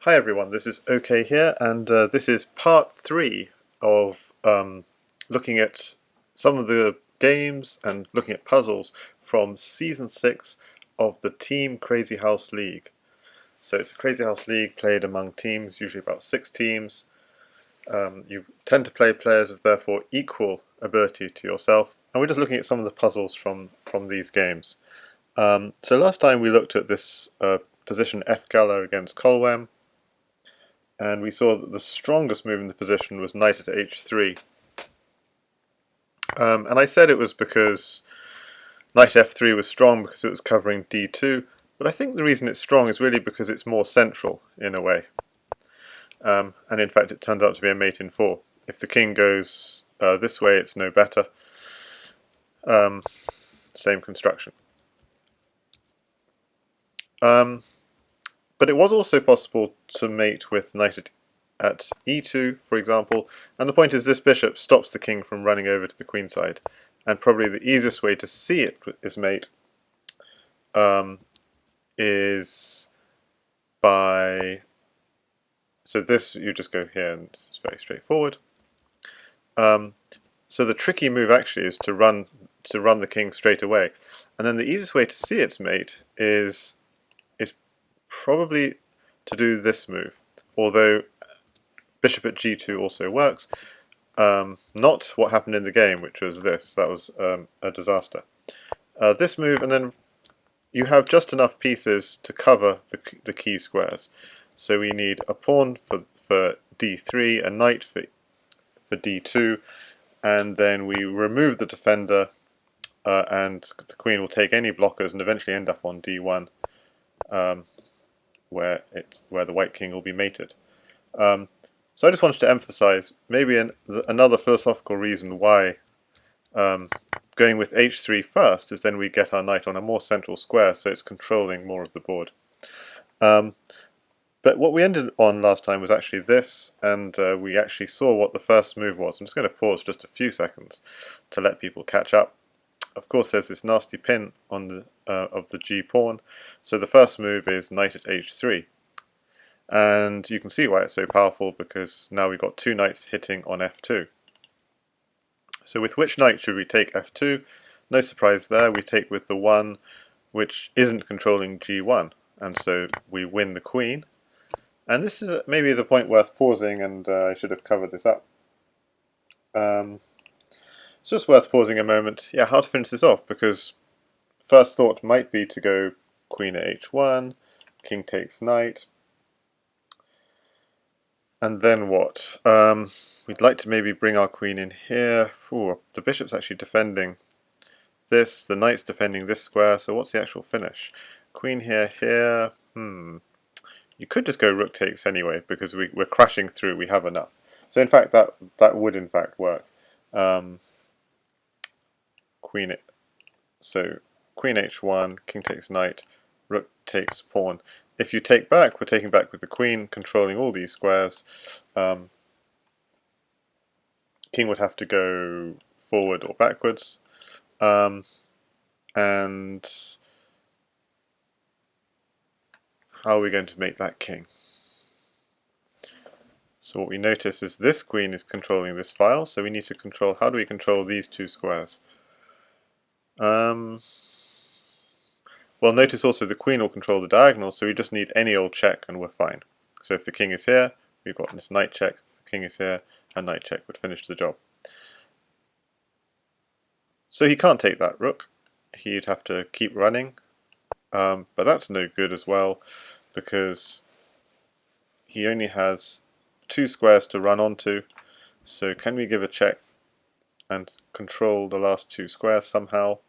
Hi everyone, this is OK here, and this is part 3 of looking at some of the games and looking at puzzles from Season 6 of the Team Crazyhouse League. So it's a Crazyhouse League played among teams, usually about 6 teams. You tend to play players of therefore equal ability to yourself, and we're just looking at some of the puzzles from these games. So last time we looked at this position F-Gala against Colwem, and we saw that the strongest move in the position was knight at h3. And I said it was because knight f3 was strong because it was covering d2, but I think the reason it's strong is really because it's more central in a way. And in fact it turned out to be a mate in 4. If the king goes this way, it's no better. Same construction. But it was also possible to mate with knight at e2, for example, and the point is this bishop stops the king from running over to the queen side, and probably the easiest way to see it is mate is by, so this, you just go here and it's very straightforward. So the tricky move actually is to run the king straight away, and then the easiest way to see its mate is probably to do this move, although bishop at g2 also works. Not what happened in the game, which was this. That was a disaster. This move, and then you have just enough pieces to cover the key squares. So we need a pawn for d3, a knight for d2, and then we remove the defender, and the queen will take any blockers and eventually end up on d1, where the white king will be mated. So I just wanted to emphasize maybe another philosophical reason why going with h3 first is then we get our knight on a more central square, so it's controlling more of the board. But what we ended on last time was actually this, and we actually saw what the first move was. I'm just going to pause just a few seconds to let people catch up. Of course, there's this nasty pin on the of the g pawn, so the first move is knight at h3. And you can see why it's so powerful, because now we've got two knights hitting on f2. So with which knight should we take f2? No surprise there, we take with the one which isn't controlling g1, and so we win the queen. And this is maybe is a point worth pausing, and I should have covered this up. It's just worth pausing a moment. Yeah, how to finish this off, because first thought might be to go queen at h1, king takes knight, and then what? We'd like to maybe bring our queen in here. Ooh, the bishop's actually defending this, the knight's defending this square, so what's the actual finish? Queen here. You could just go rook takes anyway, because we're crashing through, we have enough. So in fact that would in fact work. Queen h1, king takes knight, rook takes pawn. If you take back, we're taking back with the queen, controlling all these squares. King would have to go forward or backwards. And how are we going to make that king? So what we notice is this queen is controlling this file, so we need to control, how do we control these two squares? Well, notice also the queen will control the diagonal, so we just need any old check and we're fine. So if the king is here, we've got this knight check. If the king is here, a knight check would finish the job. So he can't take that rook. He'd have to keep running, but that's no good as well, because he only has two squares to run onto. So can we give a check and control the last two squares somehow?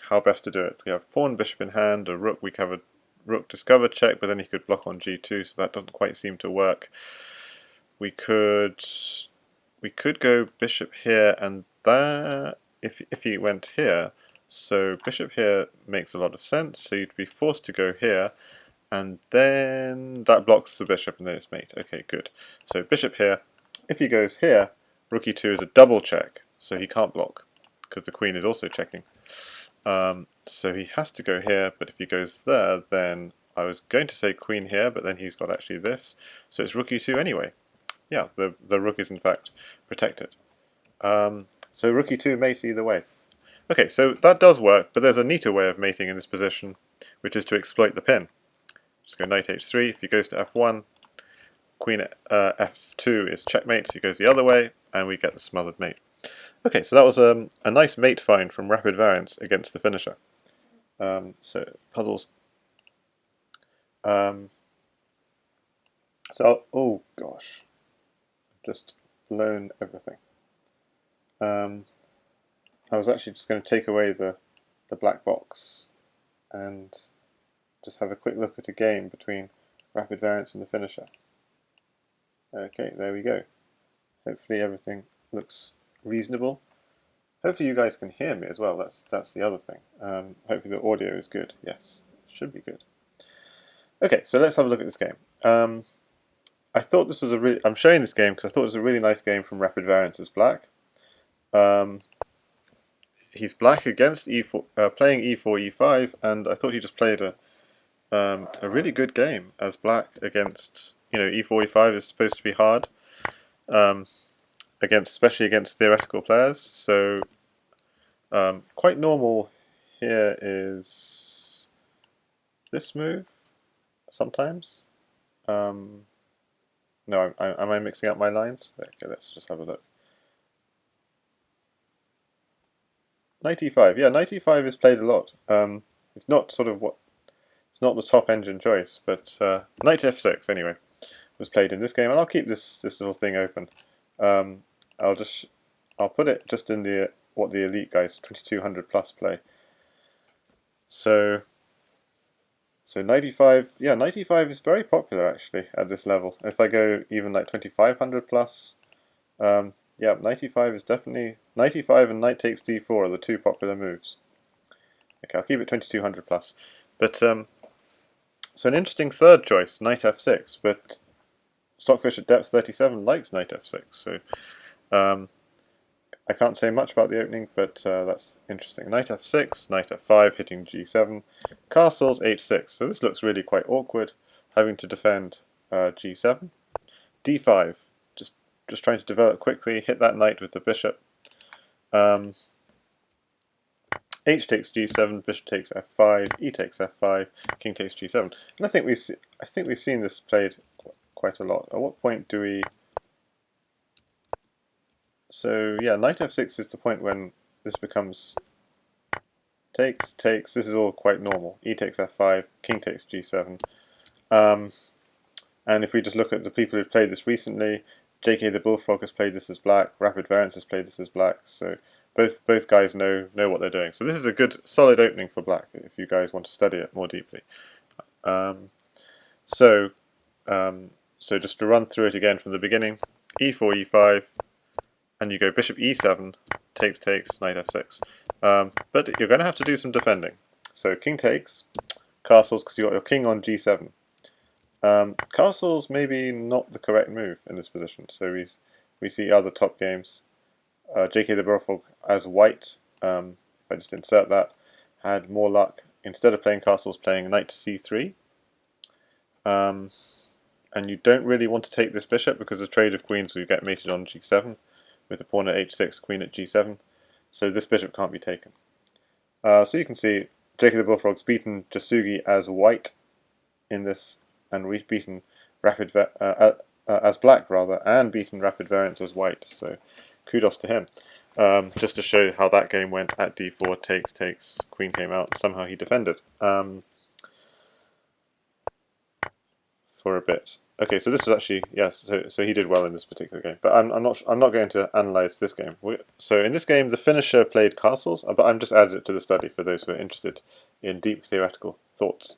How best to do it? We have pawn, bishop in hand, a rook. We have a rook discover check, but then he could block on g2, so that doesn't quite seem to work. We could go bishop here, and that if he went here, so bishop here makes a lot of sense. So you'd be forced to go here, and then that blocks the bishop, and then it's mate. Okay, good. So bishop here. If he goes here, rook e2 is a double check, so he can't block because the queen is also checking. So he has to go here, but if he goes there, then I was going to say queen here, but then he's got actually this, so it's rook e2 anyway. Yeah, the rook is in fact protected. So rook e2 mate either way. Okay, so that does work, but there's a neater way of mating in this position, which is to exploit the pin. Just go knight h3. If he goes to f1, queen f2 is checkmate, so he goes the other way, and we get the smothered mate. Okay, so that was a nice mate find from Rapid Variance against the finisher. So puzzles. Oh gosh, I've just blown everything. I was actually just going to take away the black box and just have a quick look at a game between Rapid Variance and the finisher. Okay, there we go. Hopefully everything looks reasonable. Hopefully you guys can hear me as well. That's the other thing. Hopefully the audio is good. Yes, it should be good. Okay, so let's have a look at this game. I thought this was a really. I'm showing this game because I thought it was a really nice game from Rapid Variance as black. He's black against e4, playing e4, e5, and I thought he just played a really good game as black against. E4, e5 is supposed to be hard, especially against theoretical players. So quite normal here is this move sometimes. No, am I mixing up my lines? Okay, let's just have a look. Knight e5, yeah, knight e5 is played a lot. It's not it's not the top engine choice, but knight f6 anyway was played in this game, and I'll keep this little thing open. I'll put it just in what the elite guys 2200 plus play. So knight e5, yeah, knight e5 is very popular actually at this level. If I go even like 2500 plus, yeah, knight e5 is definitely knight e5 and knight takes d4 are the two popular moves. Okay, I'll keep it 2200 plus. But so an interesting third choice, knight f6, but Stockfish at depth 37 likes knight f6, so I can't say much about the opening, but that's interesting. Knight f6, knight f5, hitting g7, castles h6. So this looks really quite awkward, having to defend g7. d5, just trying to develop quickly, hit that knight with the bishop. H takes g7, bishop takes f5, e takes f5, king takes g7. And I think we've seen this played quite a lot. At what point do we? So yeah, knight f6 is the point when this becomes takes. This is all quite normal. E takes f5, king takes g7. And if we just look at the people who've played this recently, JK the Bullfrog has played this as black, Rapid Variance has played this as black. So both guys know what they're doing. So this is a good solid opening for black if you guys want to study it more deeply. So just to run through it again from the beginning, e4, e5, and you go bishop e7, takes, knight f6. But you're going to have to do some defending. So king takes, castles, because you've got your king on g7. Castles maybe not the correct move in this position. So we see other top games. JK the Bullfrog as white, if I just insert that, had more luck. Instead of playing castles, playing knight to c3. And you don't really want to take this bishop because the trade of queens will get mated on g7 with the pawn at h6, queen at g7. So this bishop can't be taken. So you can see JK the Bullfrog's beaten Jasugi as white in this, and we've beaten as black rather, and beaten Rapid Variance as white. So kudos to him. Just to show how that game went at d4, takes, queen came out, somehow he defended for a bit. Okay, so this was actually, yes, so he did well in this particular game, but I'm not going to analyze this game. So in this game, the finisher played castles, but I'm just added it to the study for those who are interested in deep theoretical thoughts.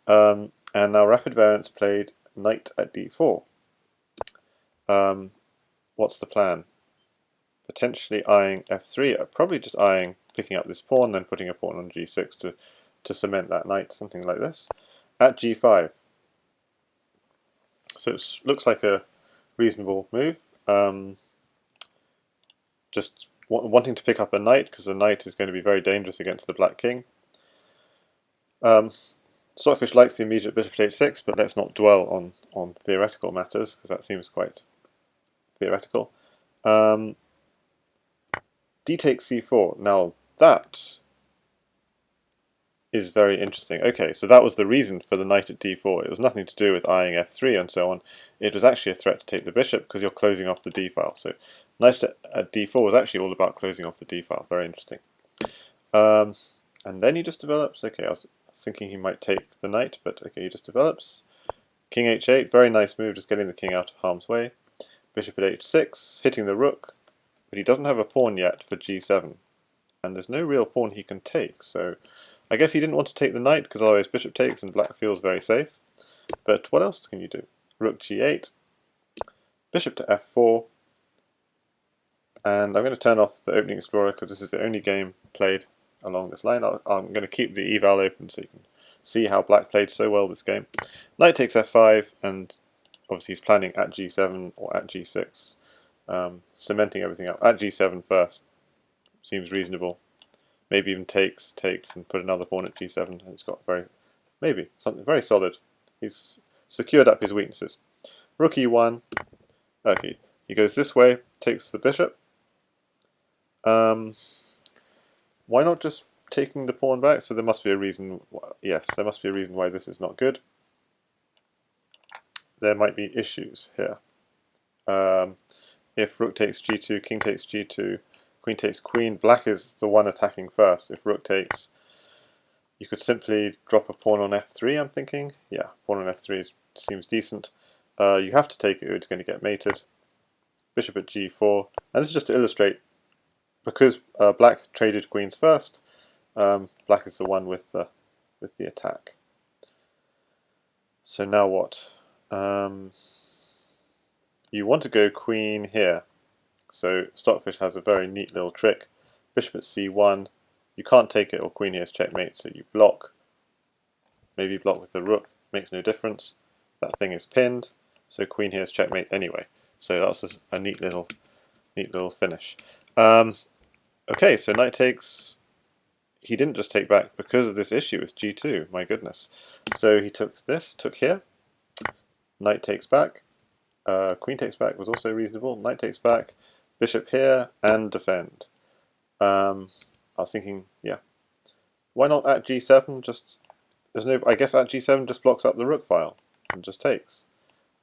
And now Rapid Variance played knight at d4. What's the plan? Potentially eyeing f3, probably just eyeing picking up this pawn, then putting a pawn on g6 to cement that knight, something like this. At g5. So it looks like a reasonable move. Just wanting to pick up a knight, because the knight is going to be very dangerous against the black king. Stockfish likes the immediate bishop to h6, but let's not dwell on theoretical matters, because that seems quite theoretical. D takes c4. Now that is very interesting. Okay, so that was the reason for the knight at d4. It was nothing to do with eyeing f3 and so on. It was actually a threat to take the bishop because you're closing off the d file. So knight at d4 was actually all about closing off the d file. Very interesting. And then he just develops. Okay, I was thinking he might take the knight, but okay, he just develops. King h8, very nice move, just getting the king out of harm's way. Bishop at h6, hitting the rook, but he doesn't have a pawn yet for g7. And there's no real pawn he can take, so I guess he didn't want to take the knight because otherwise bishop takes and black feels very safe. But what else can you do? Rook g8, bishop to f4, and I'm going to turn off the opening explorer because this is the only game played along this line. I'm going to keep the eval open so you can see how black played so well this game. Knight takes f5, and obviously he's planning at g7 or at g6, cementing everything up. At g7 first seems reasonable. Maybe even takes, and put another pawn at g7, and it's got maybe something very solid. He's secured up his weaknesses. Rook e1. Okay, he goes this way, takes the bishop. Why not just taking the pawn back? So there must be a reason. Yes, there must be a reason why this is not good. There might be issues here. If rook takes g2, king takes g2, queen takes queen, black is the one attacking first. If rook takes, you could simply drop a pawn on f3, I'm thinking. Yeah, pawn on f3 seems decent. You have to take it, or it's going to get mated. Bishop at g4. And this is just to illustrate, because black traded queens first, black is the one with the attack. So now what? You want to go queen here. So Stockfish has a very neat little trick. Bishop at c1. You can't take it, or queen here is checkmate, so you block. Maybe block with the rook. Makes no difference. That thing is pinned, so queen here is checkmate anyway. So that's a neat little finish. Okay, so knight takes. He didn't just take back because of this issue with g2. My goodness. So he took this, took here. Knight takes back. Queen takes back was also reasonable. Knight takes back. Bishop here and defend. I was thinking, yeah, why not at g7? Just there's no. I guess at g7 just blocks up the rook file and just takes,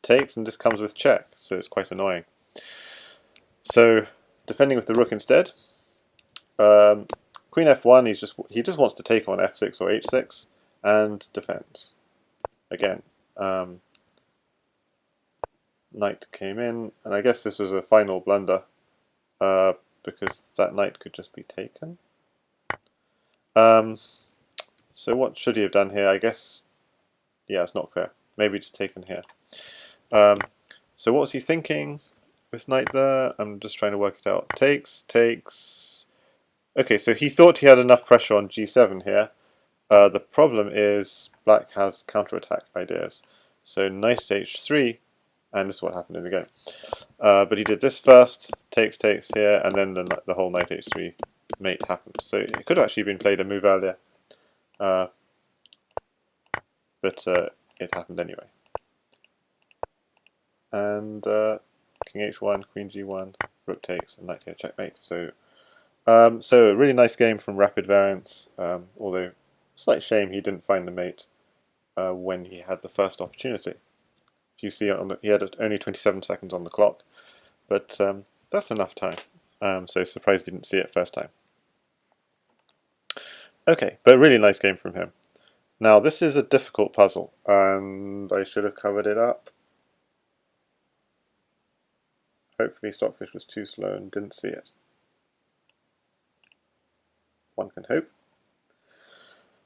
and this comes with check, so it's quite annoying. So defending with the rook instead. Queen f1. He just wants to take on f6 or h6 and defends. Again, knight came in, and I guess this was a final blunder because that knight could just be taken. So what should he have done here? I guess, yeah, it's not fair. Maybe just taken here. So what was he thinking with knight there? I'm just trying to work it out. Takes. Okay, so he thought he had enough pressure on g7 here. The problem is black has counterattack ideas. So knight at h3, and this is what happened in the game. But he did this first, takes here, and then the whole knight h3 mate happened. So it could have actually been played a move earlier, but it happened anyway. And king h1, queen g1, rook takes, and knight here checkmate. So a really nice game from Rapid Variance, although slight shame he didn't find the mate when he had the first opportunity. If you see, he had only 27 seconds on the clock, but that's enough time. So surprised he didn't see it first time. Okay, but really nice game from him. Now this is a difficult puzzle, and I should have covered it up. Hopefully Stockfish was too slow and didn't see it. One can hope.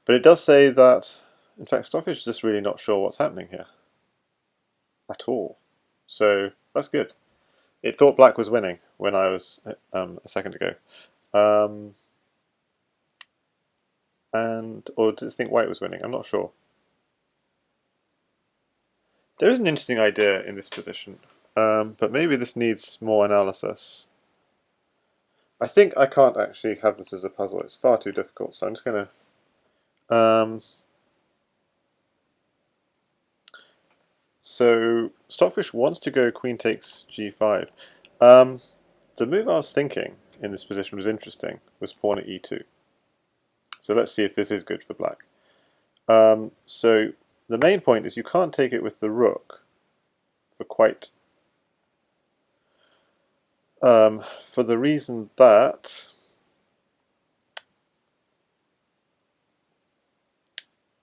But it does say that, in fact, Stockfish is just really not sure what's happening here. At all. So that's good. It thought black was winning when I was a second ago. Or did it think white was winning? I'm not sure. There is an interesting idea in this position, but maybe this needs more analysis. I think I can't actually have this as a puzzle. It's far too difficult, so I'm just going to... So Stockfish wants to go queen takes g5. The move I was thinking in this position was interesting, was pawn at e2. So let's see if this is good for black. So the main point is you can't take it with the rook for for the reason that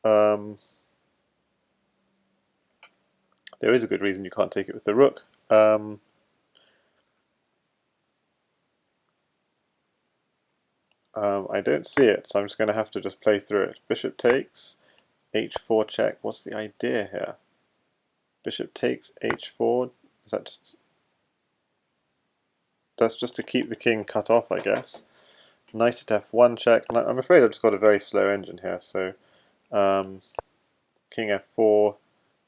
there is a good reason you can't take it with the rook. I don't see it, so I'm just going to have to just play through it. Bishop takes, h4 check. What's the idea here? Bishop takes h4. Is that just... That's just to keep the king cut off, I guess. Knight at f1 check. And I'm afraid I've just got a very slow engine here, so king f4.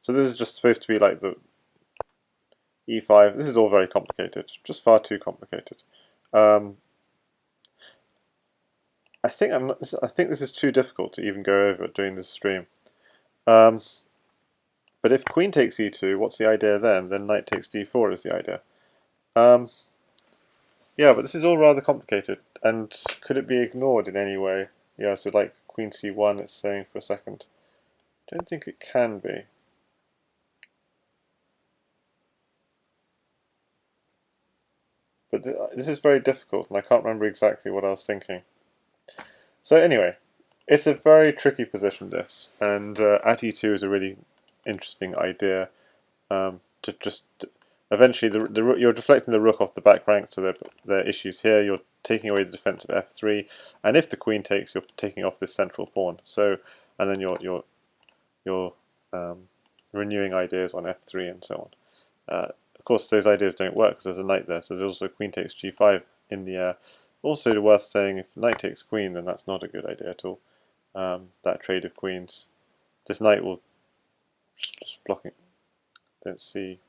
So this is just supposed to be like the e5. This is all very complicated, just far too complicated. I think this is too difficult to even go over during this stream. But if queen takes e2, what's the idea then? Then knight takes d4 is the idea. Yeah, but this is all rather complicated. And could it be ignored in any way? Yeah, so like queen c1, it's saying for a second. I don't think it can be. But this is very difficult, and I can't remember exactly what I was thinking. So anyway, it's a very tricky position, this, and at e2 is a really interesting idea. To just eventually you're deflecting the rook off the back rank, so there are issues here. You're taking away the defense of f3, and if the queen takes, you're taking off this central pawn. So, and then you're renewing ideas on f3 and so on. Of course, those ideas don't work because there's a knight there. So there's also queen takes g5 in the air. Also worth saying, if knight takes queen, then that's not a good idea at all. That trade of queens, this knight will just blocking. Don't see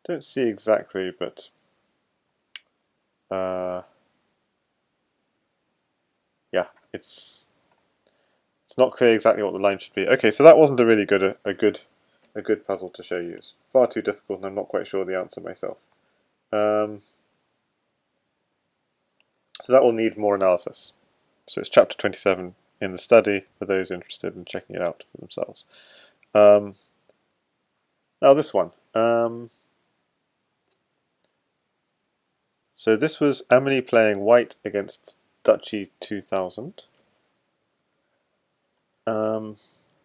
exactly, but yeah, it's not clear exactly what the line should be. Okay, so that wasn't a really good a good puzzle to show you. It's far too difficult, and I'm not quite sure the answer myself. So that will need more analysis. So it's chapter 27 in the study for those interested in checking it out for themselves. Now this one. So this was Emily playing white against Duchy 2000.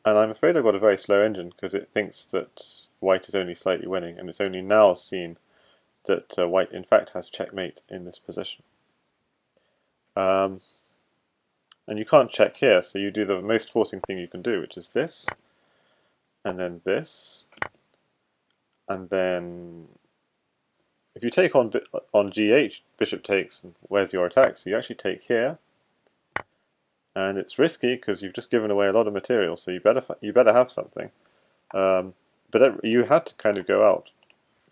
And I'm afraid I've got a very slow engine because it thinks that white is only slightly winning, and it's only now seen that white in fact has checkmate in this position. And you can't check here, so you do the most forcing thing you can do, which is this, and then this, and then if you take on g8, bishop takes, and where's your attack? So you actually take here, and it's risky because you've just given away a lot of material, so you better have something. But you had to kind of go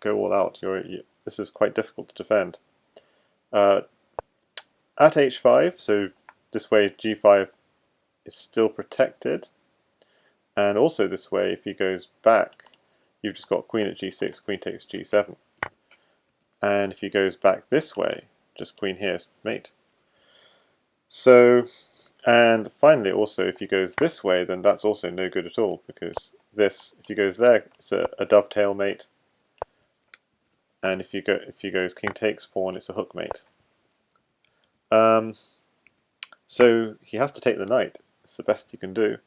all out. This is quite difficult to defend. At h5, so this way g5 is still protected, and also this way, if he goes back, you've just got queen at g6, queen takes g7. And if he goes back this way, just queen here is mate. So, and finally also if he goes this way, then that's also no good at all, because this, if he goes there, it's a dovetail mate. And if he goes king takes pawn, it's a hook mate. So he has to take the knight. It's the best you can do.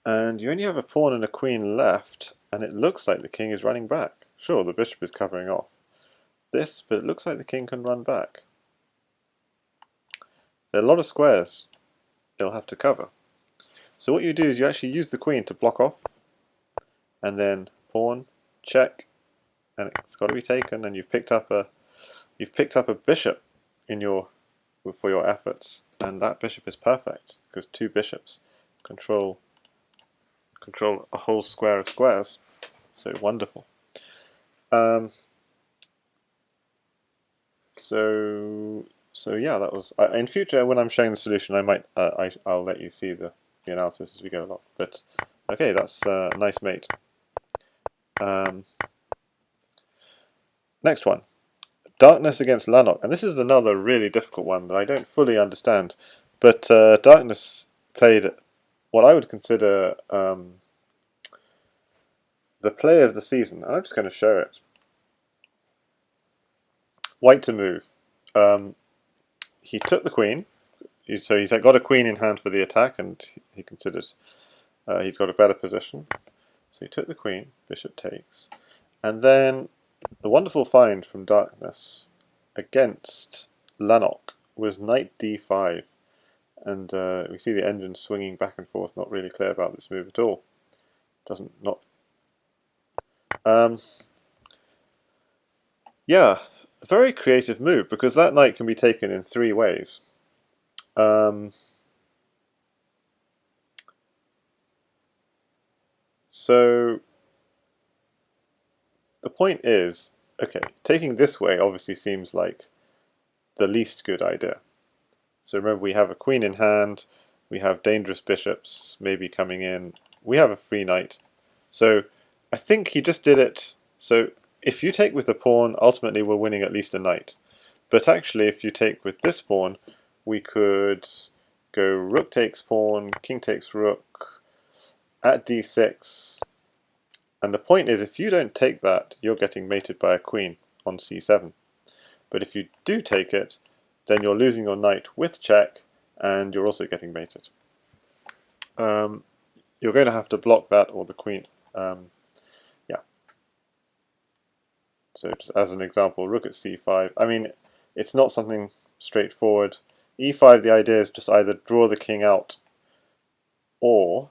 And you only have a pawn and a queen left, and it looks like the king is running back. Sure, the bishop is covering off this, but it looks like the king can run back. There are a lot of squares he'll have to cover. So what you do is you actually use the queen to block off, and then pawn, check, and it's got to be taken, and you've picked up a bishop for your efforts, and that bishop is perfect because two bishops control a whole square of squares. So wonderful. So yeah, that was. In future, when I'm showing the solution, I'll let you see the analysis as we go along. But okay, that's a nice mate. Next one. Darkness against Lanark. And this is another really difficult one that I don't fully understand. But Darkness played what I would consider the play of the season. And I'm just going to show it. White to move. He took the queen. So he's got a queen in hand for the attack, and he considered he's got a better position. So he took the queen, bishop takes. And then the wonderful find from Darkness against Lanark was knight d5. And we see the engine swinging back and forth, not really clear about this move at all. Yeah, a very creative move, because that knight can be taken in 3 ways. So the point is, okay, taking this way obviously seems like the least good idea. So remember, we have a queen in hand, we have dangerous bishops maybe coming in, we have a free knight. So I think he just did it. So if you take with the pawn, ultimately we're winning at least a knight. But actually, if you take with this pawn, we could go rook takes pawn, king takes rook, at d6. And the point is, if you don't take that, you're getting mated by a queen on c7. But if you do take it, then you're losing your knight with check, and you're also getting mated. You're going to have to block that, or the queen. Yeah. So just as an example, rook at c5. I mean, it's not something straightforward. e5, the idea is just either draw the king out, or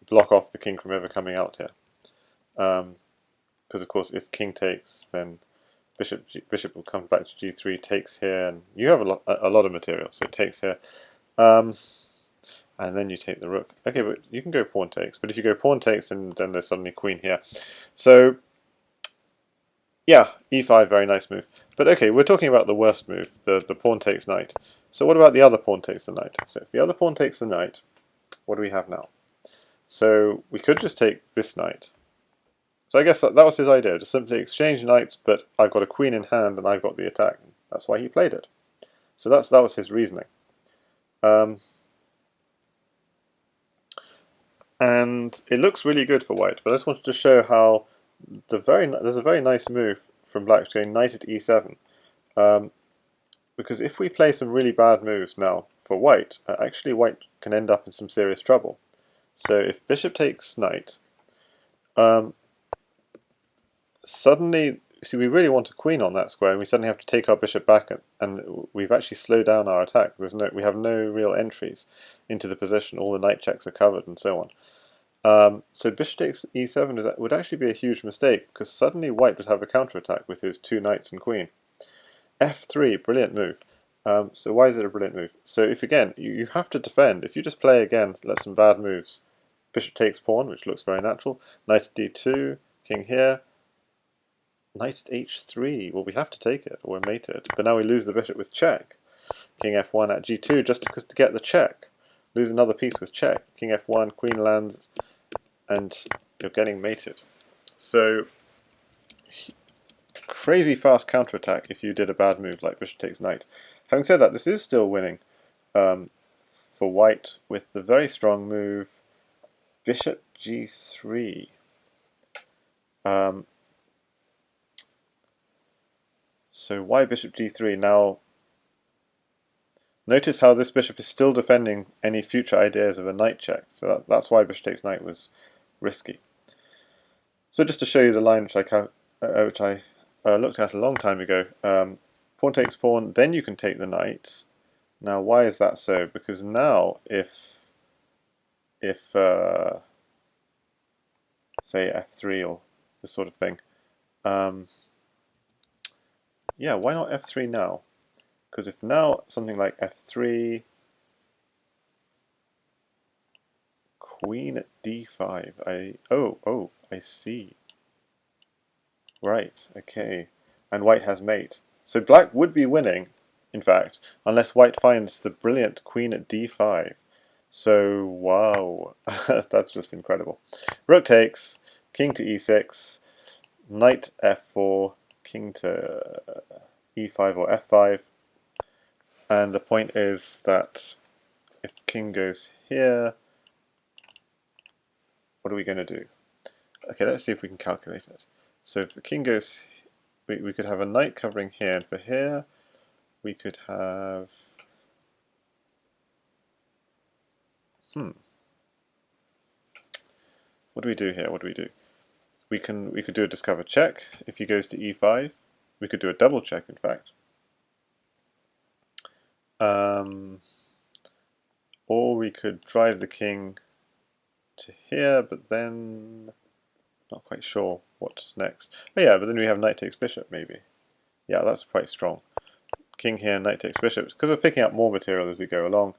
block off the king from ever coming out here. Because of course, if king takes, then bishop will come back to g3, takes here, and you have a lot of material. So it takes here, and then you take the rook. Okay, but you can go pawn takes. But if you go pawn takes, then there's suddenly queen here. So yeah, e5, very nice move. But okay, we're talking about the worst move, the pawn takes knight. So what about the other pawn takes the knight? So if the other pawn takes the knight, what do we have now? So we could just take this knight. So I guess that was his idea, to simply exchange knights, but I've got a queen in hand and I've got the attack. That's why he played it. So that was his reasoning. And it looks really good for white, but I just wanted to show how there's a very nice move from black going knight at e7. Because if we play some really bad moves now for white, actually white can end up in some serious trouble. So if bishop takes knight, suddenly, see, we really want a queen on that square, and we suddenly have to take our bishop back, and we've actually slowed down our attack. We have no real entries into the position. All the knight checks are covered, and so on. So bishop takes e7 would actually be a huge mistake, because suddenly white would have a counterattack with his 2 knights and queen. f3, brilliant move. So why is it a brilliant move? So if, again, you have to defend. If you just play again, let some bad moves. Bishop takes pawn, which looks very natural. Knight at d2, king here. Knight at h3. Well, we have to take it, or we're mated. But now we lose the bishop with check. King f1 at g2, just because to get the check. Lose another piece with check. King f1, queen lands, and you're getting mated. So, crazy fast counterattack if you did a bad move like bishop takes knight. Having said that, this is still winning for white with the very strong move bishop g3. So why bishop g3? Now, notice how this bishop is still defending any future ideas of a knight check. So that's why bishop takes knight was risky. So just to show you the line which I looked at a long time ago, pawn takes pawn, then you can take the knight. Now, why is that so? Because now, if say f3 or this sort of thing, yeah, why not f3 now? Because if now something like f3, queen at d5, I see. Right, okay. And white has mate. So black would be winning, in fact, unless white finds the brilliant queen at d5. So, wow, that's just incredible. Rook takes, king to e6, knight f4, king to e5 or f5, and the point is that if king goes here, what are we going to do? Okay, let's see if we can calculate it. So if the king goes, we could have a knight covering here, and for here we could have, what do we do here? What do we do? We could do a discover check. If he goes to e5, we could do a double check, in fact. Or we could drive the king to here, but then not quite sure what's next. Oh yeah, but then we have knight takes bishop, maybe. Yeah, that's quite strong. King here, knight takes bishop, because we're picking up more material as we go along.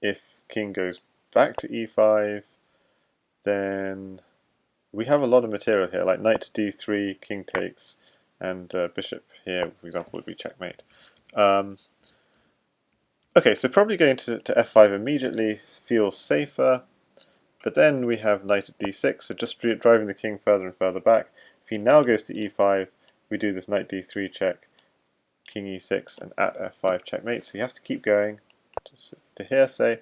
If king goes back to e5, then we have a lot of material here, like knight to d3, king takes, and bishop here, for example, would be checkmate. Okay, so probably going to f5 immediately feels safer, but then we have knight at d6, so just driving the king further and further back. If he now goes to e5, we do this knight d3 check, king e6, and at f5 checkmate, so he has to keep going to here, say,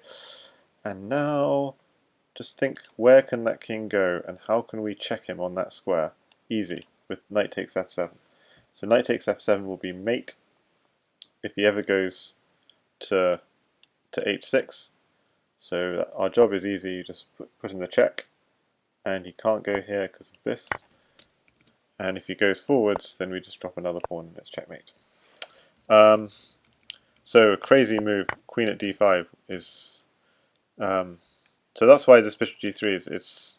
and now just think, where can that king go, and how can we check him on that square? Easy, with knight takes f7. So knight takes f7 will be mate if he ever goes to h6. So our job is easy, you just put in the check, and he can't go here because of this. And if he goes forwards, then we just drop another pawn and it's checkmate. So a crazy move, queen at d5 is... so that's why this bishop g3 is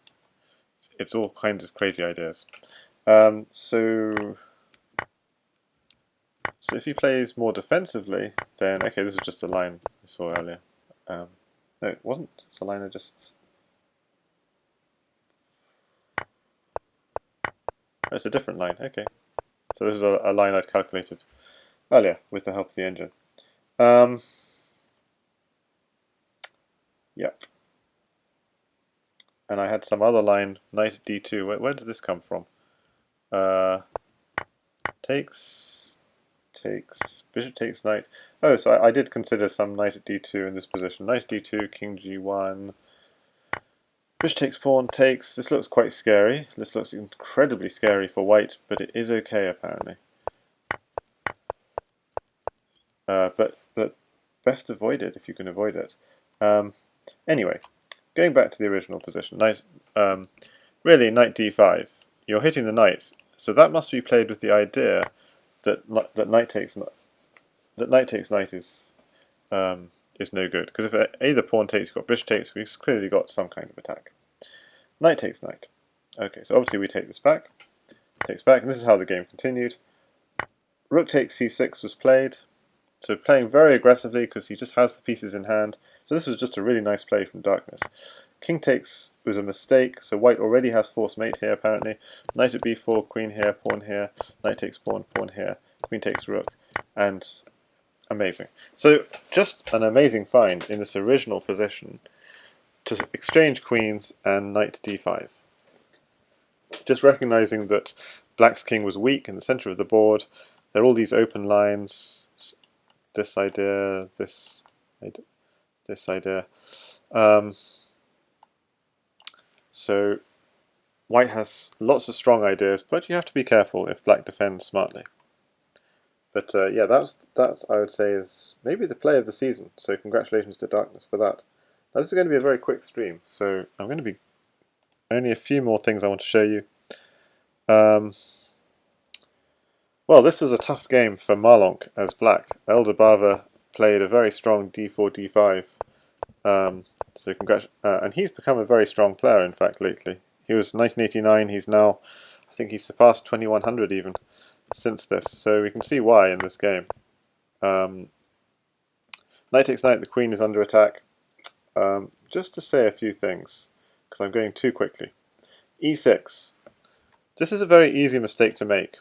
it's all kinds of crazy ideas. So if he plays more defensively, then okay, this is just a line I saw earlier. No, it wasn't. It's a line I just... It's a different line. Okay, so this is a line I'd calculated earlier with the help of the engine. Yep. And I had some other line, knight at d2. Where did this come from? Takes, bishop takes knight. Oh, so I did consider some knight at d2 in this position. Knight at d2, king g1, bishop takes pawn, takes. This looks quite scary. This looks incredibly scary for white, but it is okay apparently. But best avoid it if you can avoid it. Anyway, going back to the original position, really knight d5. You're hitting the knight, so that must be played with the idea that knight takes knight is no good, because if either pawn takes, you've got bishop takes, we've clearly got some kind of attack. Knight takes knight. Okay, so obviously we take this back, takes back, and this is how the game continued. Rook takes c6 was played, so playing very aggressively because he just has the pieces in hand. So this was just a really nice play from Darkness. King takes was a mistake, so white already has force mate here apparently. Knight at b4, queen here, pawn here, knight takes pawn, pawn here, queen takes rook, and amazing. So just an amazing find in this original position to exchange queens and knight d5. Just recognizing that black's king was weak in the center of the board. There are all these open lines, this idea, this idea. So white has lots of strong ideas, but you have to be careful if black defends smartly. But yeah, that I would say is maybe the play of the season. So congratulations to Darkness for that. Now this is going to be a very quick stream, so I'm going to be only a few more things I want to show you. Well, this was a tough game for Marlonk as black. Elder Bava played a very strong d4, d5. So and he's become a very strong player, in fact, lately. He was 1989, he's now, I think he's surpassed 2100 even since this. So we can see why in this game. Knight takes knight, the queen is under attack. Just to say a few things, because I'm going too quickly. e6. This is a very easy mistake to make.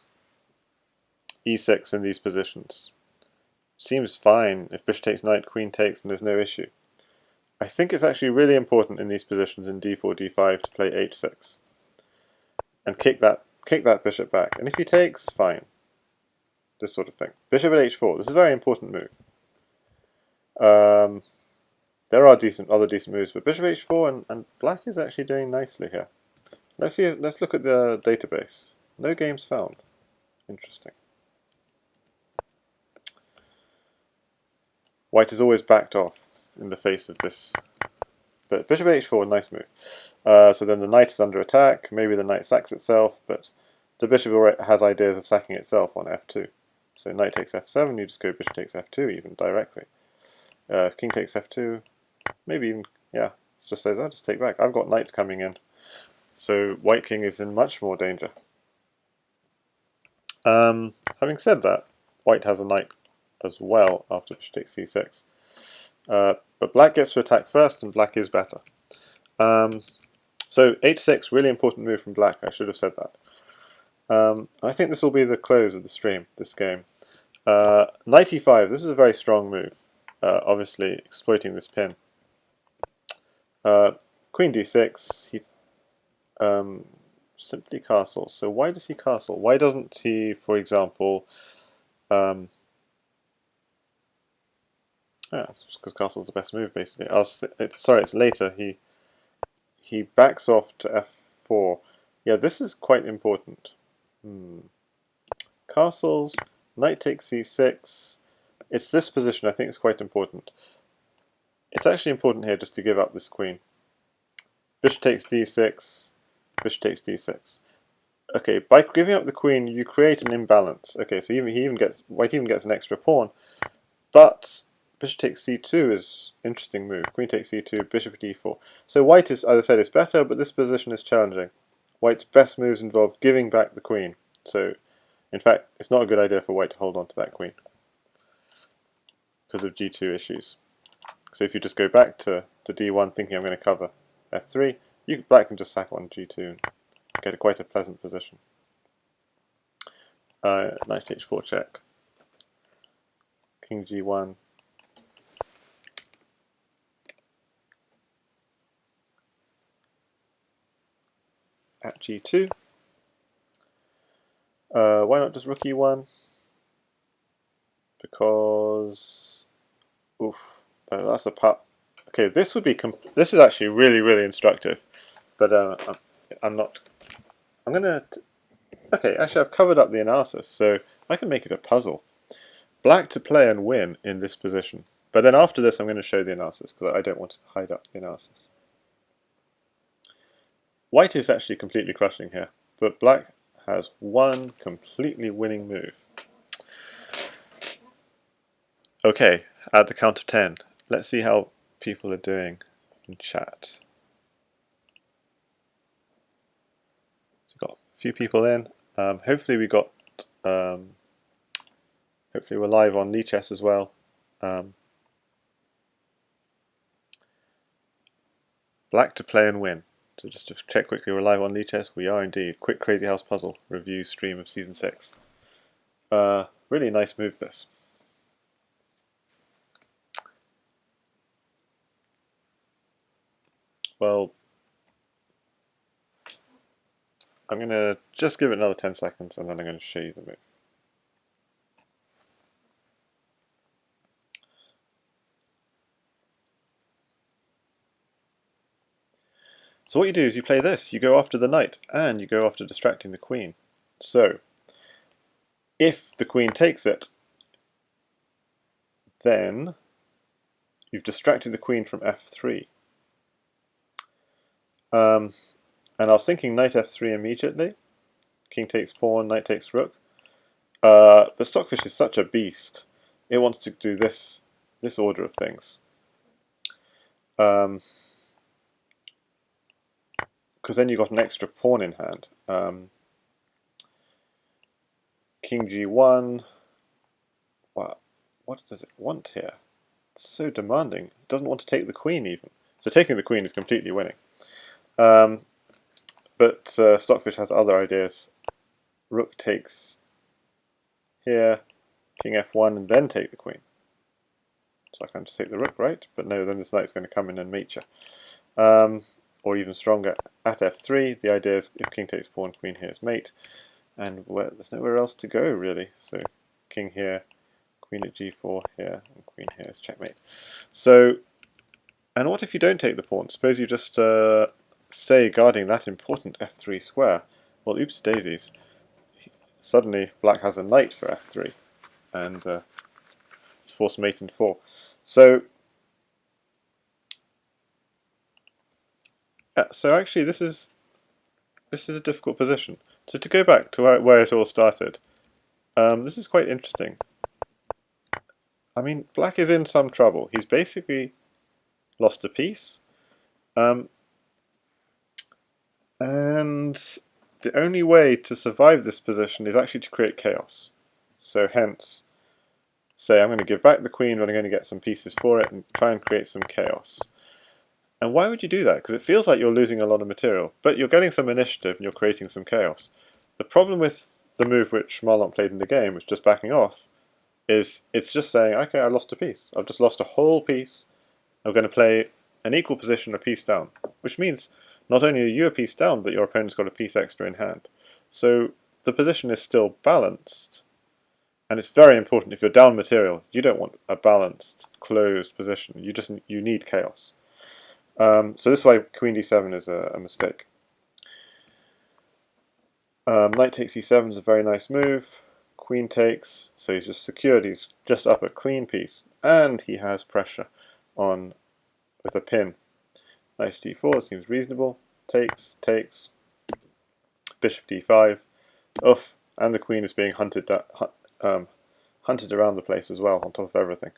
e6 in these positions. Seems fine if bishop takes knight, queen takes, and there's no issue. I think it's actually really important in these positions in d4, d5 to play h6 and kick that bishop back. And if he takes, fine. This sort of thing. Bishop at h4. This is a very important move. There are other decent moves, but bishop h4 and black is actually doing nicely here. Let's look at the database. No games found. Interesting. White is always backed off in the face of this. But bishop h4, nice move. So then the knight is under attack. Maybe the knight sacks itself, but the bishop has ideas of sacking itself on f2. So knight takes f7, you just go bishop takes f2 even directly. King takes f2, maybe even, yeah, it just says, I'll just take back. I've got knights coming in. So white king is in much more danger. Having said that, white has a knight as well after bishop takes c6. But black gets to attack first, and black is better. So h6, really important move from black, I should have said that. I think this will be the close of the stream, this game. Knight e5, this is a very strong move, obviously exploiting this pin. Queen d6, he simply castles. So why does he castle? Why doesn't he, for example, yeah, it's just because castle's the best move, basically. Sorry, it's later. He backs off to f4. Yeah, this is quite important. Castles, knight takes c6. It's this position I think is quite important. It's actually important here just to give up this queen. Bishop takes d6, bishop takes d6. Okay, by giving up the queen, you create an imbalance. Okay, so white even gets an extra pawn, but bishop takes c2 is an interesting move. Queen takes c2, bishop d4. So white is, as I said, is better, but this position is challenging. White's best moves involve giving back the queen. So, in fact, it's not a good idea for white to hold on to that queen because of g2 issues. So if you just go back to d1 thinking I'm going to cover f3, black can just sack on g2 and get quite a pleasant position. Knight h4 check. King g1. At g2. Why not just rook e1? Because, oof, that's a putt. Okay, this is actually really instructive, but I'm not. I'm gonna. Okay, actually, I've covered up the analysis, so I can make it a puzzle. Black to play and win in this position, but then after this, I'm going to show the analysis because I don't want to hide up the analysis. White is actually completely crushing here, but black has one completely winning move. Okay, at the count of 10, let's see how people are doing in chat. So we've got a few people in. Hopefully hopefully we're live on Lichess as well. Black to play and win. So just to check quickly, we're live on Lichess. We are indeed. Quick Crazyhouse puzzle review stream of season 6. Really nice move this. Well, I'm going to just give it another 10 seconds and then I'm going to show you the move. So what you do is you play this. You go after the knight and you go after distracting the queen. So if the queen takes it, then you've distracted the queen from f3. And I was thinking knight f3 immediately. King takes pawn, knight takes rook. But Stockfish is such a beast. It wants to do this order of things. Because then you've got an extra pawn in hand. King g1. Wow, what does it want here? It's so demanding. It doesn't want to take the queen even. So taking the queen is completely winning. But Stockfish has other ideas. Rook takes here, king f1, and then take the queen. So I can just take the rook, right? But no, then this knight's going to come in and mate you. Or even stronger, at f3, the idea is if king takes pawn, queen here is mate. And there's nowhere else to go, really. So king here, queen at g4 here, and queen here is checkmate. So, and what if you don't take the pawn? Suppose you just stay guarding that important f3 square. Well, oops daisies. Suddenly, black has a knight for f3, and it's forced mate in 4. So actually, this is a difficult position. So to go back to where it all started, this is quite interesting. I mean, black is in some trouble. He's basically lost a piece, and the only way to survive this position is actually to create chaos. So hence, say I'm going to give back the queen, but I'm going to get some pieces for it and try and create some chaos. And why would you do that? Because it feels like you're losing a lot of material, but you're getting some initiative and you're creating some chaos. The problem with the move which Marlon played in the game, which is just backing off, is it's just saying, okay, I lost a piece. I've just lost a whole piece. I'm going to play an equal position, a piece down, which means not only are you a piece down, but your opponent's got a piece extra in hand. So the position is still balanced, and it's very important if you're down material. You don't want a balanced, closed position. You need chaos. So this is why queen d7 is a mistake. Knight takes e7 is a very nice move. Queen takes, so he's just secured. He's just up a clean piece, and he has pressure on with a pin. Knight d4 seems reasonable. Takes, bishop d5. Oof, and the queen is being hunted around the place as well, on top of everything.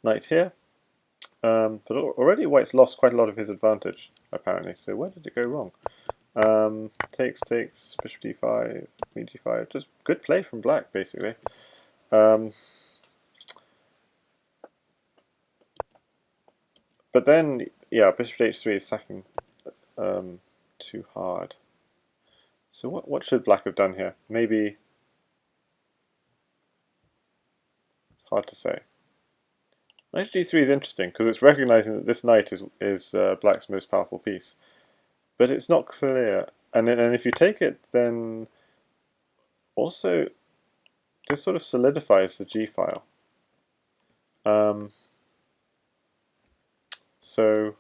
Knight here. But already white's lost quite a lot of his advantage, apparently. So where did it go wrong? Takes, bishop d5, queen d5. Just good play from black, basically. But then, yeah, bishop h3 is sacking too hard. So what should black have done here? Maybe it's hard to say. Knight g3 is interesting because it's recognizing that this knight is black's most powerful piece, but it's not clear. And if you take it, then also this sort of solidifies the g file. So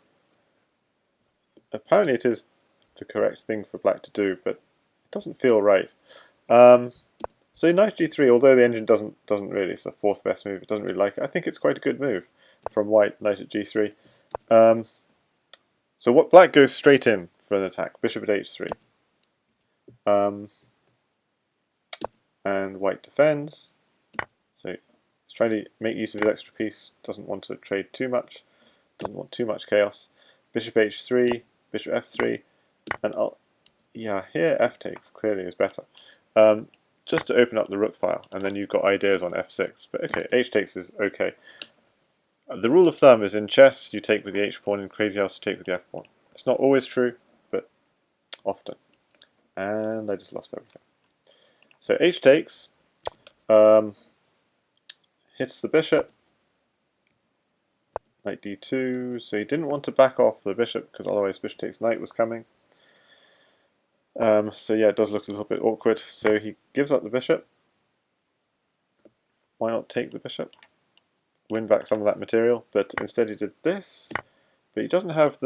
apparently it is the correct thing for black to do, but it doesn't feel right. So knight g3, although the engine doesn't really, it's the fourth best move, it doesn't really like it. I think it's quite a good move from white, knight at g3. So what black goes straight in for an attack, bishop at h3. And white defends. So he's trying to make use of his extra piece, doesn't want to trade too much, doesn't want too much chaos. Bishop h3, bishop f3, and yeah, here f takes clearly is better. Just to open up the rook file, and then you've got ideas on f6. But okay, h takes is okay. The rule of thumb is in chess you take with the h pawn, in Crazyhouse you take with the f pawn. It's not always true, but often. And I just lost everything. So h takes, hits the bishop, knight d2, so he didn't want to back off the bishop because otherwise bishop takes knight was coming. So yeah, it does look a little bit awkward. So he gives up the bishop. Why not take the bishop? Win back some of that material, but instead he did this. But he doesn't have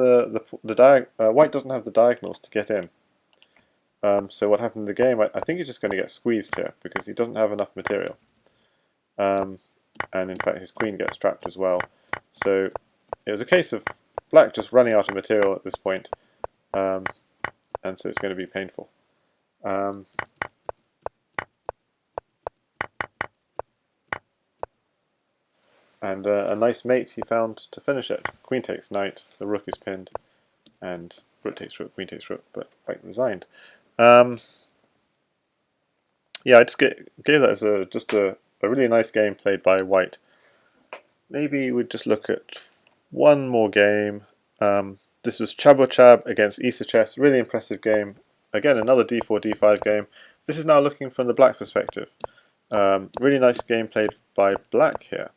white doesn't have the diagonals to get in. So what happened in the game? I think he's just going to get squeezed here because he doesn't have enough material. And in fact, his queen gets trapped as well. So it was a case of black just running out of material at this point. And so it's going to be painful. And a nice mate he found to finish it. Queen takes knight, the rook is pinned, and rook takes rook, queen takes rook, but white resigned. Yeah, I just gave that as just a really nice game played by white. Maybe we'd just look at one more game. This was Chabo Chab against Issa Chess, really impressive game. Again, another d4, d5 game. This is now looking from the black perspective. Really nice game played by black here.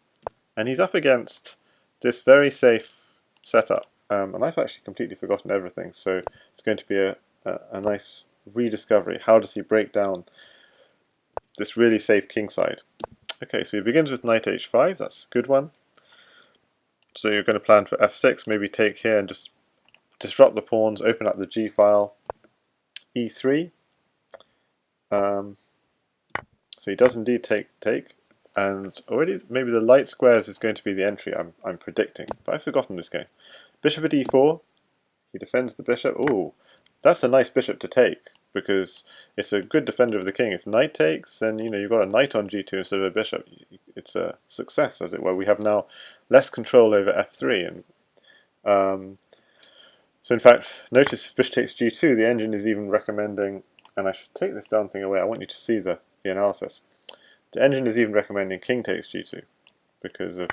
And he's up against this very safe setup. And I've actually completely forgotten everything, so it's going to be a nice rediscovery. How does he break down this really safe kingside? Okay, so he begins with knight h5, that's a good one. So you're going to plan for f6, maybe take here and just disrupt the pawns, open up the g file, e3. So he does indeed take, and already maybe the light squares is going to be the entry I'm predicting, but I've forgotten this game. Bishop at e4, he defends the bishop. Ooh, that's a nice bishop to take, because it's a good defender of the king. If knight takes, then you've got a knight on g2 instead of a bishop. It's a success, as it were. We have now less control over f3, and so in fact, notice if bishop takes g2, the engine is even recommending, and I should take this darn thing away, I want you to see the analysis. The engine is even recommending king takes g2, because of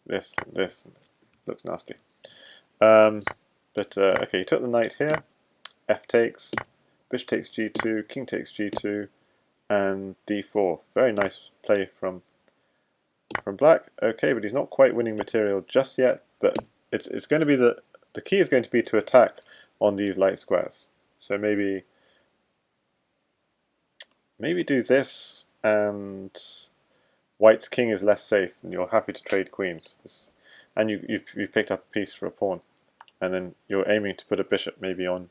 this and this, and it looks nasty. Okay, he took the knight here, f takes, bishop takes g2, king takes g2, and d4. Very nice play from black. Okay, but he's not quite winning material just yet, but it's going to be the key is going to be to attack on these light squares. So maybe do this, and white's king is less safe, and you're happy to trade queens. And you've picked up a piece for a pawn, and then you're aiming to put a bishop maybe on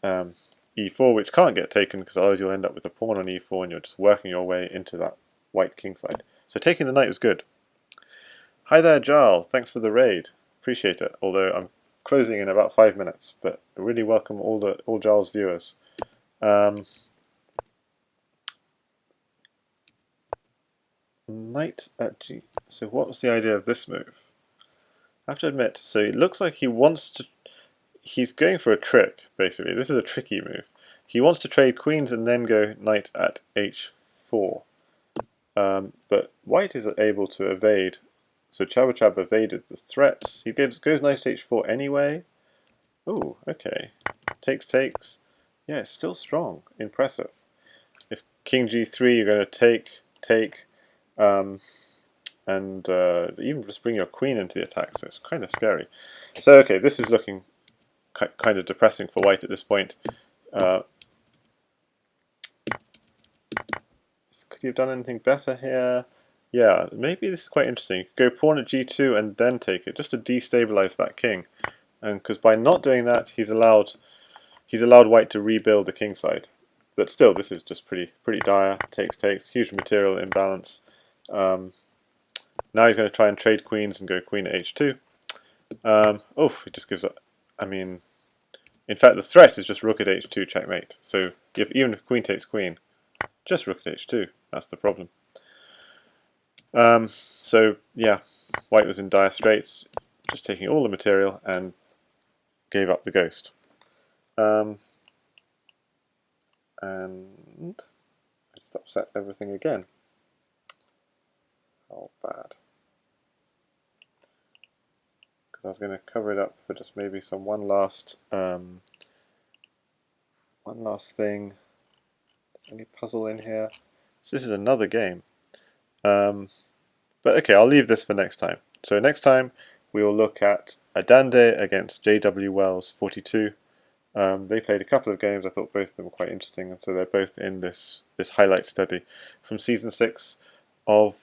e4, which can't get taken because otherwise you'll end up with a pawn on e4, and you're just working your way into that white king side. So taking the knight was good. Hi there, Jarl. Thanks for the raid. Appreciate it. Although I'm closing in about 5 minutes, but I really welcome all Jarl's viewers. Knight at g. So what was the idea of this move? I have to admit. So it looks like he wants to. He's going for a trick. Basically, this is a tricky move. He wants to trade queens and then go knight at h4. But white is able to evade. So Chab evaded the threats. He goes knight at h4 anyway. Ooh, okay. Takes. Yeah, it's still strong. Impressive. If king g3, you're going to take, and even just bring your queen into the attack, so it's kind of scary. So, okay, this is looking kind of depressing for white at this point. Could you have done anything better here? Yeah, maybe this is quite interesting. You could go pawn at g2 and then take it, just to destabilize that king. And because by not doing that, he's allowed white to rebuild the king side. But still, this is just pretty dire. Takes, huge material imbalance. Now he's going to try and trade queens and go queen at h2. It just gives up. I mean, in fact, the threat is just rook at h2 checkmate. So even if queen takes queen, just rook at h2. That's the problem. So yeah, white was in dire straits, just taking all the material and gave up the ghost. And I just upset everything again. Oh, bad. Because I was going to cover it up for just maybe some one last thing. Is there any puzzle in here? So this is another game. But okay, I'll leave this for next time. So next time we will look at Adande against J.W. Wells 42. They played a couple of games. I thought both of them were quite interesting, and so they're both in this highlight study from season 6 of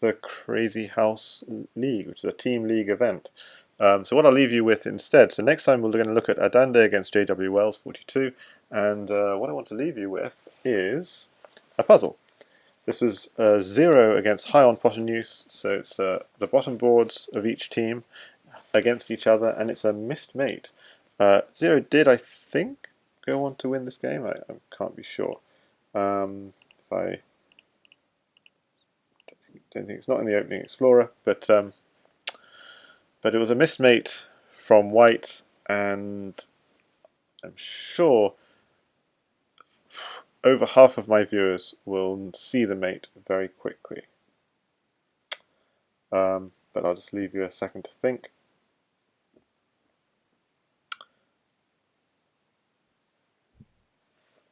the Crazyhouse League, which is a team league event. So what I'll leave you with instead. So next time we're going to look at Adande against J.W. Wells 42, and what I want to leave you with is a puzzle. This was 0 against High on Potterneuse, so it's the bottom boards of each team against each other, and it's a missed mate. 0 did, I think, go on to win this game. I can't be sure. If I don't think it's not in the opening explorer, but it was a missed mate from white, and I'm sure over half of my viewers will see the mate very quickly. But I'll just leave you a second to think.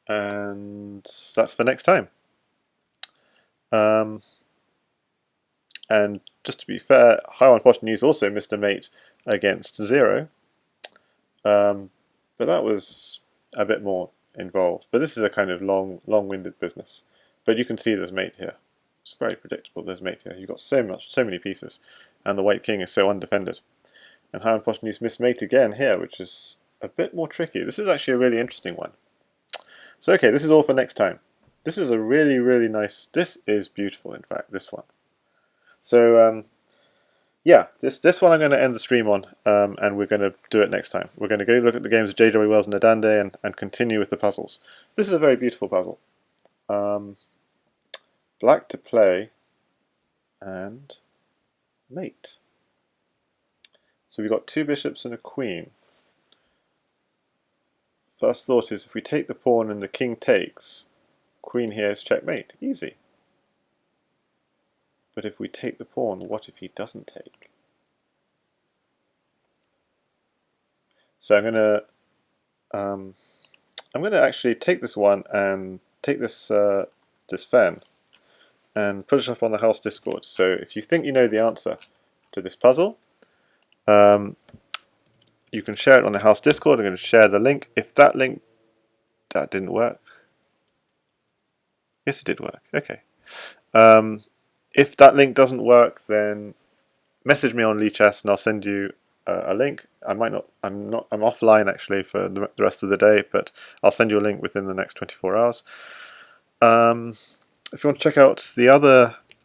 And that's for next time. And just to be fair, Highland Hypotenuse also missed a mate against 0. But that was a bit more involved. But this is a kind of long-winded business. But you can see there's mate here. It's very predictable. There's mate here. You've got so many pieces, and the white king is so undefended. And Highland Hypotenuse missed mate again here, which is a bit more tricky. This is actually a really interesting one. So okay, this is all for next time. This is a really nice. This is beautiful, in fact. This one. So yeah, this one I'm going to end the stream on, and we're going to do it next time. We're going to go look at the games of J.W. Wells and Adande and continue with the puzzles. This is a very beautiful puzzle. Black to play and mate. So we've got 2 bishops and a queen. First thought is if we take the pawn and the king takes, queen here is checkmate. Easy. But if we take the pawn, what if he doesn't take? So I'm gonna actually take this one and take this this fen and put it up on the house Discord. So if you think you know the answer to this puzzle, you can share it on the house Discord. I'm going to share the link. If that didn't work. Yes, it did work. Okay. If that link doesn't work, then message me on Lichess and I'll send you a link. I'm offline actually for the rest of the day, but I'll send you a link within the next 24 hours. If you want to check out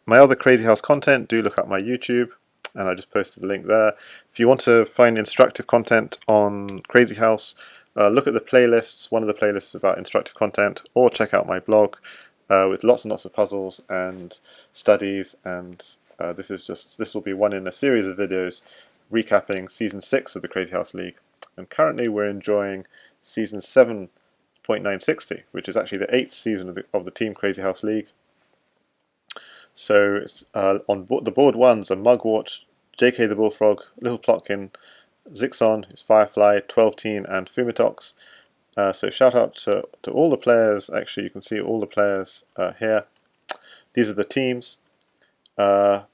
my other Crazyhouse content, do look up my YouTube, and I just posted a link there. If you want to find instructive content on Crazyhouse, look at the playlists. One of the playlists is about instructive content, or check out my blog with lots and lots of puzzles and studies. And this will be one in a series of videos recapping Season 6 of the Crazyhouse League. And currently we're enjoying Season 7.960, which is actually the 8th season of the Team Crazyhouse League. So it's, on the board ones are Mugwort, JK the Bullfrog, Little Plotkin, Zixon, his Firefly, 12teen, and Fumitox. So shout out to all the players. Actually, you can see all the players here. These are the teams. But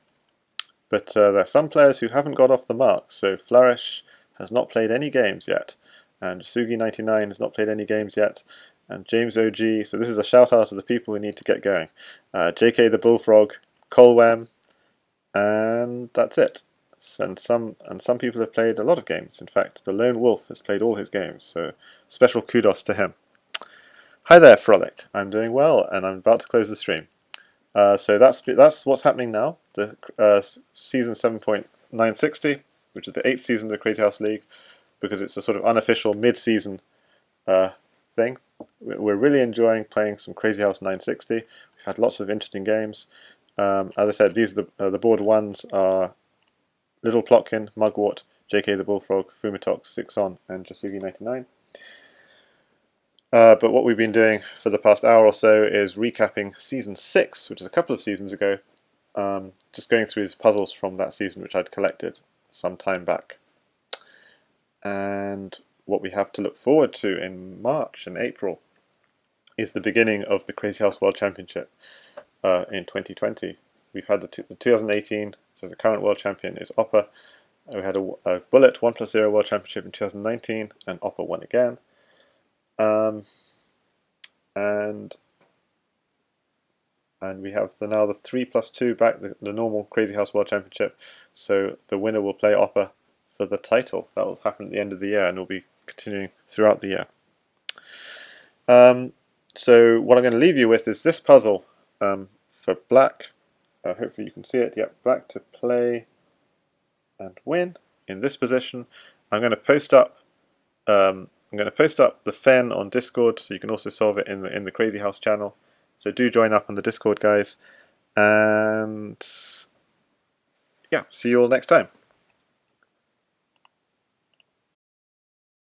there are some players who haven't got off the mark. So Flourish has not played any games yet. And Sugi99 has not played any games yet. And James OG. So this is a shout out to the people we need to get going. JK the Bullfrog, Colwem, and that's it. And some people have played a lot of games. In fact, the Lone Wolf has played all his games, so special kudos to him. Hi there, Frolic. I'm doing well, and I'm about to close the stream. So that's what's happening now. The season 7.960, which is the 8th season of the Crazyhouse League, because it's a sort of unofficial mid-season thing. We're really enjoying playing some Crazyhouse 960. We've had lots of interesting games. As I said, these are the board ones are Little Plotkin, Mugwort, JK the Bullfrog, Fumitox, Zixon, and Jasugi99. But what we've been doing for the past hour or so is recapping Season 6, which is a couple of seasons ago, just going through his puzzles from that season, which I'd collected some time back. And what we have to look forward to in March and April is the beginning of the Crazyhouse World Championship in 2020. We've had the 2018, so the current world champion is Oppa. We had a Bullet 1+0 World Championship in 2019, and Oppa won again. And we have now the 3+2 back, the normal Crazyhouse World Championship. So the winner will play Oppa for the title. That will happen at the end of the year, and will be continuing throughout the year. So what I'm going to leave you with is this puzzle for black. Hopefully you can see it. Yep, black to play and win in this position. I'm going to post up. The fen on Discord, so you can also solve it in the Crazyhouse channel. So do join up on the Discord, guys. And yeah, see you all next time.